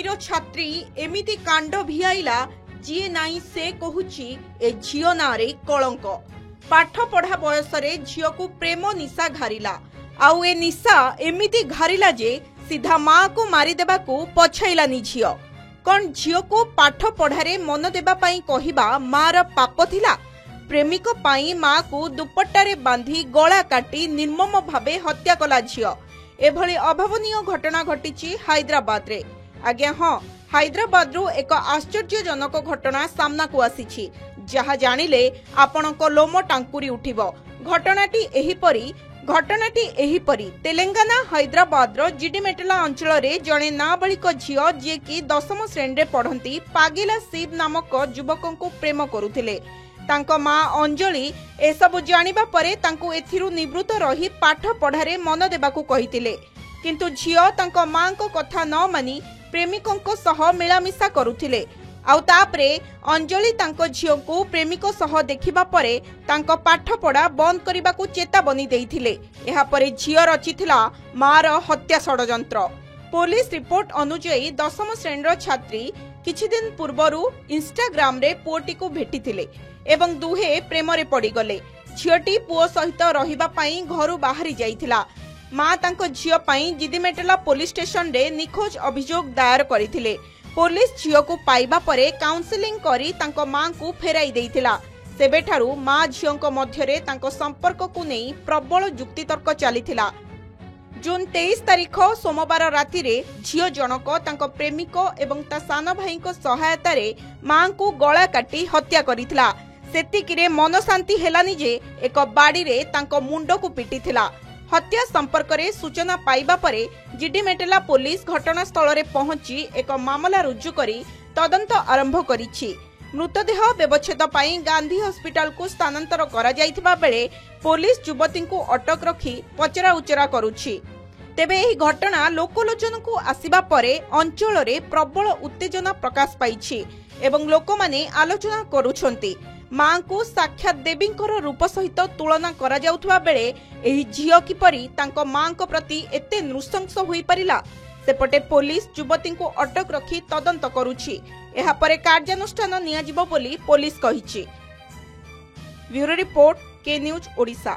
ଶ୍ରେଣୀର ଛାତ୍ରୀ ଏମିତି କାଣ୍ଡ ଭିଆଇଲା ଯିଏ ନାହିଁ ସେ କହୁଛି ଏ ଝିଅ ନାଁରେ କଳଙ୍କ। ପାଠ ପଢା ବୟସରେ ଝିଅକୁ ପ୍ରେମ ନିଶା ଘାରିଲା। ଆଉ ଏ ନିଶା ଏମିତି ଘାରିଲା ଯେ ସିଧା ମାକୁ ମାରିଦେବାକୁ ପଛାଇଲାନି ଝିଅ। କଣ ଝିଅକୁ ପାଠ ପଢାରେ ମନ ଦେବା ପାଇଁ କହିବା ମାର ପାପ ଥିଲା? ପ୍ରେମିକ ପାଇଁ ମାକୁ ଦୁପଟ୍ଟାରେ ବାନ୍ଧି ଗଳା କାଟି ନିର୍ମମ ଭାବେ ହତ୍ୟା କଲା ଝିଅ। एभली अभावनीय घटना घटी हैदराबाद। आज्ञा हाँ, हैदराबाद एक आश्चर्यजनक घटना सामना को आसी जहा जानिले आपणक लोम टांकुरी उठिबो। घटनाटी एहिपरी तेलंगाना हैदराबाद जिडिमेटला अंचल जड़े नाबालिक झियो जी कि 10वीं श्रेणी में पढ़ती पागिला शिव नामक युवक को प्रेम करुथिले। तांको मां अंजलि एसबु जानिबा परे तांको एथिरु निवृत्त रही पाठ पढ़ारे मन देबाकू कहितिले, किंतु झियो तांको मां को कथा न मानी प्रेमिकों सह मिलामिशा करुथिले। आउ तापरे अंजलि तांको झियो को प्रेमिको सह देखिबा परे तांको पाठ पढ़ा बंद करिबाकू चेतावनी देइथिले। एहा परे झियो रचिथिला मार हत्या षडयंत्र। पुलिस रिपोर्ट अनुसार 10वीं श्रेणीर छात्री किछि दिन पूर्वरु इंस्टाग्राम रे पुओटी को भेटिथिले एवं दुहे प्रेम रे पड़ीगले। झियोटी पुओ सहित रहिबा पई घरु बाहरी जाइथिला। मां तांको झियो पई जिदिमेटला पुलिस स्टेशन रे निखोज अभियोग दायर करिथिले। पुलिस झियो को पाइबा परे काउंसलिंग करी तांको मां को फेराई देइथिला। सेबेठारु मां झियोंको मध्यरे तांको संपर्क को नेई प्रबल युक्तितर्क चलीथिला। जून 23 तारीख सोमवार राति रे झियो जनक तांको प्रेमिक एवं ता सान भाई को सहायता रे मां को गला काटी हत्या करिथिला। सेतिकिरे मन शांति हेलानी जे एक बाड़ी रे तांको मुंडो को पिटिथिला। हत्या संपर्क रे सूचना पाइबा परे जिडिमेटला पुलिस घटनास्थल रे पहुंची एक मामला रुजु करी तदंत आरंभ करिछि। मृतदेह व्यवच्छेद पाई गांधी हॉस्पिटल को स्थानांतर करा जाइथिबा बेले पुलिस युवती को अटक रखी पचरा उचरा करुछि। तेबे एही घटना लोकलोचन को आसिबा परे अंचल रे प्रबल उत्तेजना प्रकाश पाइछि एवं लोकमाने आलोचना करुछंती। मां को साक्षात देवींकर रूप सहित तुलना करा जाउथबा बेले एही झियो किपरि तांको मां को प्रति एते नृशंस होई परिला। सेपटे पुलिस युवती को अटक रखी तदंत करुछि। एहा परे कार्यानुष्ठान नियाजिबो बोली पुलिस कहिछि। ब्यूरो रिपोर्ट के न्यूज ओडिशा।